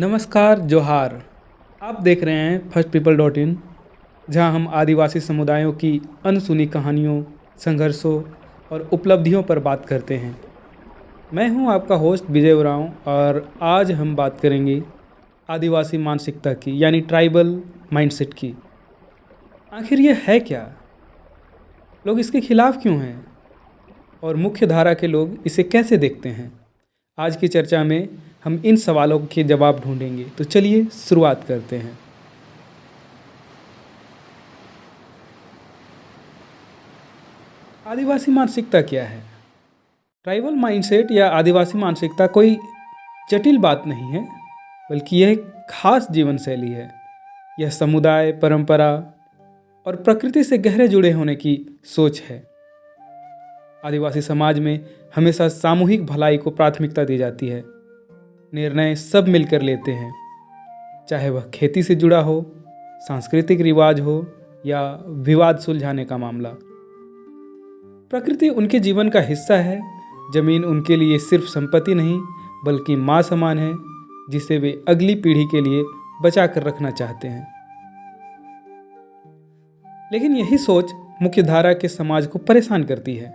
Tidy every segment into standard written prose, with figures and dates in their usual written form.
नमस्कार, जोहार। आप देख रहे हैं firstpeople.in, जहां हम आदिवासी समुदायों की अनसुनी कहानियों, संघर्षों और उपलब्धियों पर बात करते हैं। मैं हूं आपका होस्ट विजय उरांव और आज हम बात करेंगे आदिवासी मानसिकता की, यानी ट्राइबल माइंडसेट की। आखिर ये है क्या? लोग इसके खिलाफ क्यों हैं? और मुख्य धारा के लोग इसे कैसे देखते हैं? आज की चर्चा में हम इन सवालों के जवाब ढूंढेंगे। तो चलिए शुरुआत करते हैं। आदिवासी मानसिकता क्या है? ट्राइबल माइंडसेट या आदिवासी मानसिकता कोई जटिल बात नहीं है, बल्कि यह एक खास जीवन शैली है। यह समुदाय, परंपरा और प्रकृति से गहरे जुड़े होने की सोच है। आदिवासी समाज में हमेशा सामूहिक भलाई को प्राथमिकता दी जाती है। निर्णय सब मिलकर लेते हैं, चाहे वह खेती से जुड़ा हो, सांस्कृतिक रिवाज हो या विवाद सुलझाने का मामला। प्रकृति उनके जीवन का हिस्सा है। जमीन उनके लिए सिर्फ संपत्ति नहीं, बल्कि माँ समान है, जिसे वे अगली पीढ़ी के लिए बचा कर रखना चाहते हैं। लेकिन यही सोच मुख्यधारा के समाज को परेशान करती है।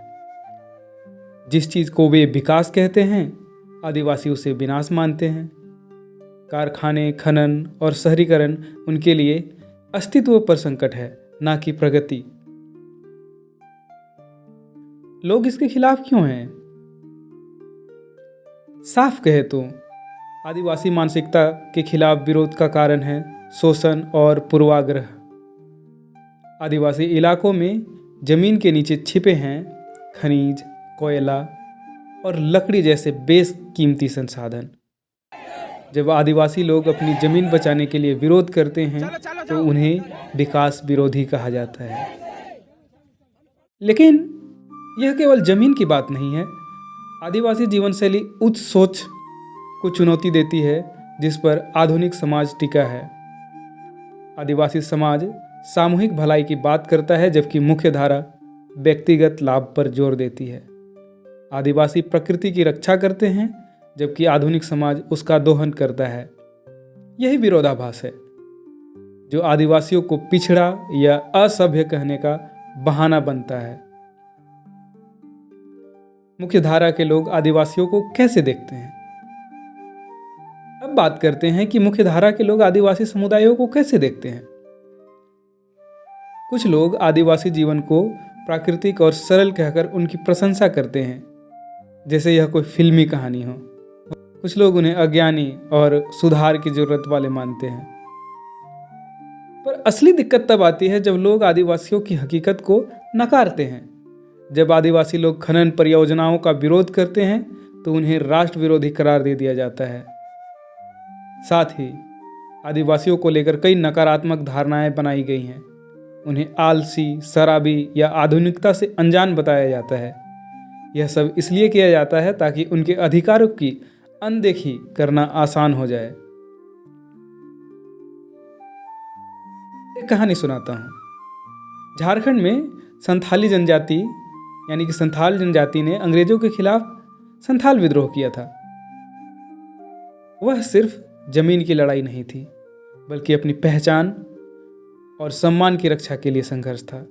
जिस चीज को वे विकास कहते हैं, आदिवासी उसे विनाश मानते हैं। कारखाने, खनन और शहरीकरण उनके लिए अस्तित्व पर संकट है, ना कि प्रगति। लोग इसके खिलाफ क्यों हैं? साफ कहे तो आदिवासी मानसिकता के खिलाफ विरोध का कारण है शोषण और पूर्वाग्रह। आदिवासी इलाकों में जमीन के नीचे छिपे हैं खनिज, कोयला और लकड़ी जैसे बेशकीमती संसाधन। जब आदिवासी लोग अपनी जमीन बचाने के लिए विरोध करते हैं, तो उन्हें विकास विरोधी कहा जाता है। लेकिन यह केवल जमीन की बात नहीं है। आदिवासी जीवन शैली उच्च सोच को चुनौती देती है, जिस पर आधुनिक समाज टिका है। आदिवासी समाज सामूहिक भलाई की बात करता है, जबकि मुख्य धारा व्यक्तिगत लाभ पर जोर देती है। आदिवासी प्रकृति की रक्षा करते हैं, जबकि आधुनिक समाज उसका दोहन करता है। यही विरोधाभास है, जो आदिवासियों को पिछड़ा या असभ्य कहने का बहाना बनता है। मुख्य धारा के लोग आदिवासियों को कैसे देखते हैं? अब बात करते हैं कि मुख्य धारा के लोग आदिवासी समुदायों को कैसे देखते हैं। कुछ लोग आदिवासी जीवन को प्राकृतिक और सरल कहकर उनकी प्रशंसा करते हैं, जैसे यह कोई फिल्मी कहानी हो। कुछ लोग उन्हें अज्ञानी और सुधार की जरूरत वाले मानते हैं। पर असली दिक्कत तब आती है जब लोग आदिवासियों की हकीकत को नकारते हैं। जब आदिवासी लोग खनन परियोजनाओं का विरोध करते हैं, तो उन्हें राष्ट्र विरोधी करार दे दिया जाता है। साथ ही आदिवासियों को लेकर कई नकारात्मक धारणाएं बनाई गई हैं। उन्हें आलसी, शराबी या आधुनिकता से अनजान बताया जाता है। यह सब इसलिए किया जाता है ताकि उनके अधिकारों की अनदेखी करना आसान हो जाए। एक कहानी सुनाता हूँ। झारखंड में संथाली जनजाति यानी कि संथाल जनजाति ने अंग्रेजों के खिलाफ संथाल विद्रोह किया था। वह सिर्फ जमीन की लड़ाई नहीं थी, बल्कि अपनी पहचान और सम्मान की रक्षा के लिए संघर्ष था।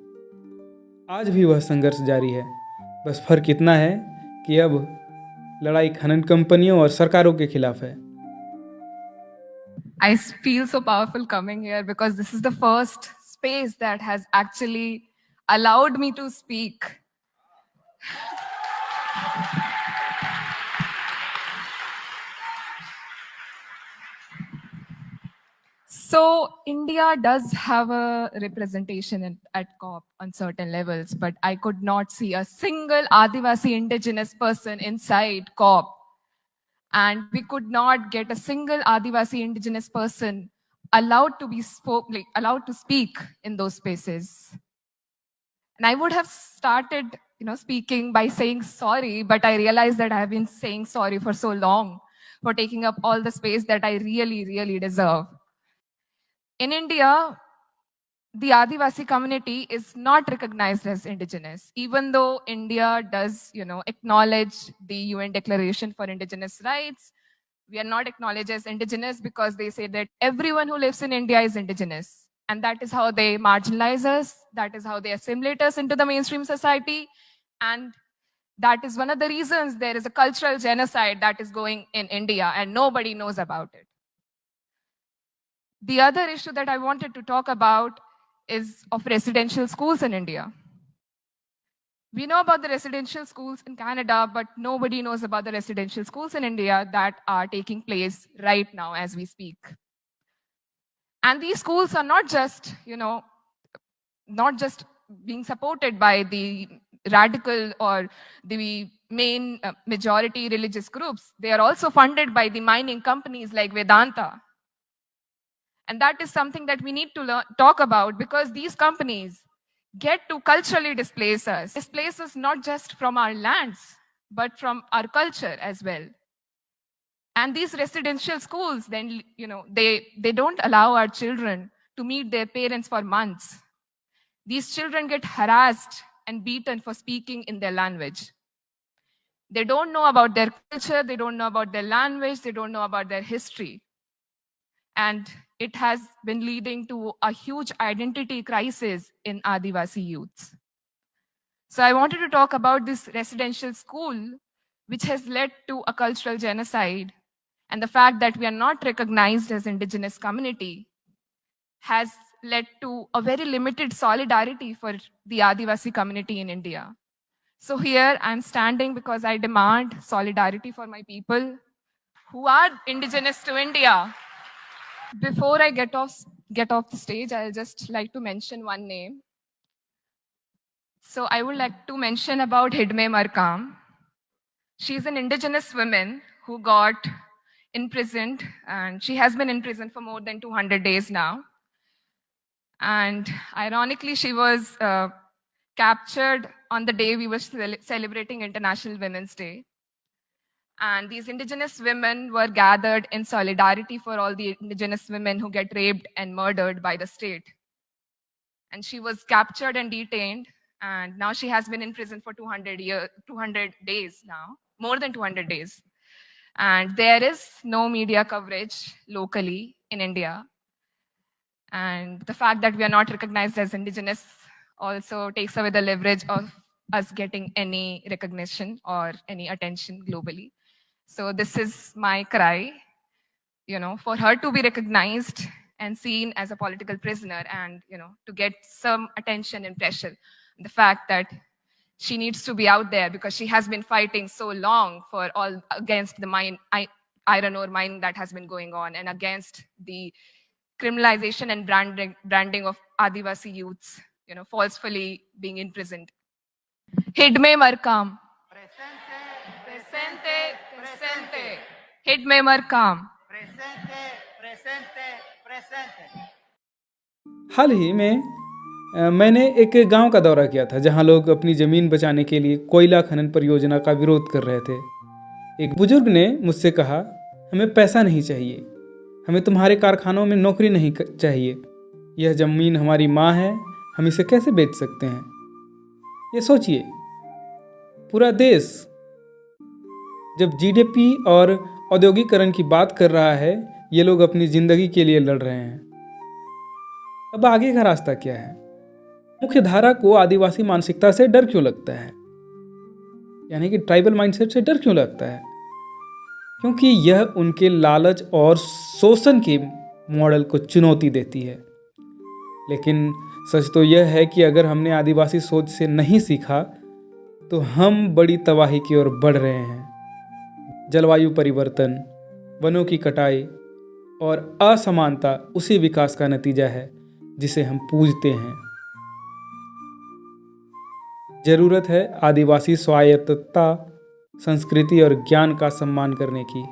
आज भी वह संघर्ष जारी है। बस फर्क इतना है कि अब लड़ाई खनन कंपनियों और सरकारों के खिलाफ है। I feel so powerful coming here because this is the first space that has actually allowed me to speak. So India does have a representation at COP on certain levels, but I could not see a single Adivasi indigenous person inside COP. And we could not get a single Adivasi indigenous person allowed to be allowed to speak in those spaces. And I would have started, speaking by saying sorry, but I realized that I have been saying sorry for so long for taking up all the space that I really, really deserve. In India, the Adivasi community is not recognized as indigenous, even though India does, acknowledge the UN Declaration for Indigenous Rights. We are not acknowledged as indigenous because they say that everyone who lives in India is indigenous. And that is how they marginalize us. That is how they assimilate us into the mainstream society. And that is one of the reasons there is a cultural genocide that is going in India and nobody knows about it. The other issue that I wanted to talk about is of residential schools in India. We know about the residential schools in Canada, but nobody knows about the residential schools in India that are taking place right now as we speak. And these schools are not just, not just being supported by the radical or the main majority religious groups. They are also funded by the mining companies like Vedanta. And that is something that we need to talk about, because these companies get to culturally displace us not just from our lands, but from our culture as well. And these residential schools, then, they don't allow our children to meet their parents for months. These children get harassed and beaten for speaking in their language. They don't know about their culture, they don't know about their language, they don't know about their history. And it has been leading to a huge identity crisis in Adivasi youths. So I wanted to talk about this residential school, which has led to a cultural genocide, and the fact that we are not recognized as indigenous community has led to a very limited solidarity for the Adivasi community in India. So here I'm standing because I demand solidarity for my people who are indigenous to India. Before I get off the stage, I'll just like to mention one name. So I would like to mention about Hidme Markam. She's an indigenous woman who got imprisoned, and she has been in prison for more than 200 days now. And ironically, she was captured on the day we were celebrating International Women's Day. And these indigenous women were gathered in solidarity for all the indigenous women who get raped and murdered by the state. And she was captured and detained, and now she has been in prison for 200 days now, more than 200 days. And there is no media coverage locally in India. And the fact that we are not recognized as indigenous also takes away the leverage of us getting any recognition or any attention globally. So this is my cry, for her to be recognized and seen as a political prisoner, and, to get some attention and pressure. The fact that she needs to be out there because she has been fighting so long for all against the iron ore mine that has been going on, and against the criminalization and branding of Adivasi youths, forcefully being imprisoned. Hidme Markam. Presente, presente. Hidme Markam. हाल ही में मैंने एक गांव का दौरा किया था जहां लोग अपनी ज़मीन बचाने के लिए कोयला खनन परियोजना का विरोध कर रहे थे। एक बुजुर्ग ने मुझसे कहा, हमें पैसा नहीं चाहिए, हमें तुम्हारे कारखानों में नौकरी नहीं चाहिए, यह ज़मीन हमारी माँ है, हम इसे कैसे बेच सकते हैं। ये सोचिए, पूरा देश जब जीडीपी और औद्योगिकरण की बात कर रहा है, ये लोग अपनी ज़िंदगी के लिए लड़ रहे हैं। अब आगे का रास्ता क्या है? मुख्य धारा को आदिवासी मानसिकता से डर क्यों लगता है, यानी कि ट्राइबल माइंडसेट से डर क्यों लगता है? क्योंकि यह उनके लालच और शोषण के मॉडल को चुनौती देती है। लेकिन सच तो यह है कि अगर हमने आदिवासी सोच से नहीं सीखा तो हम बड़ी तबाही की ओर बढ़ रहे हैं। जलवायु परिवर्तन, वनों की कटाई और असमानता उसी विकास का नतीजा है जिसे हम पूजते हैं। ज़रूरत है आदिवासी स्वायत्तता, संस्कृति और ज्ञान का सम्मान करने की,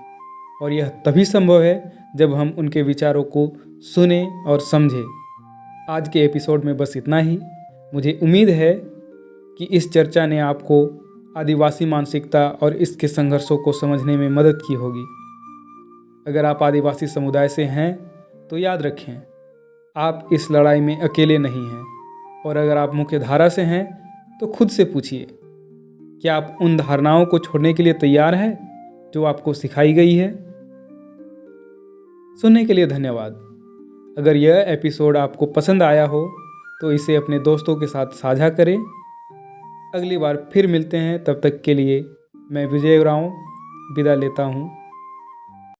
और यह तभी संभव है जब हम उनके विचारों को सुने और समझें। आज के एपिसोड में बस इतना ही। मुझे उम्मीद है कि इस चर्चा ने आपको आदिवासी मानसिकता और इसके संघर्षों को समझने में मदद की होगी। अगर आप आदिवासी समुदाय से हैं तो याद रखें, आप इस लड़ाई में अकेले नहीं हैं। और अगर आप मुख्य धारा से हैं तो खुद से पूछिए, क्या आप उन धारणाओं को छोड़ने के लिए तैयार हैं जो आपको सिखाई गई है? सुनने के लिए धन्यवाद। अगर यह एपिसोड आपको पसंद आया हो तो इसे अपने दोस्तों के साथ साझा करें। अगली बार फिर मिलते हैं, तब तक के लिए मैं विजय उरांव विदा लेता हूँ।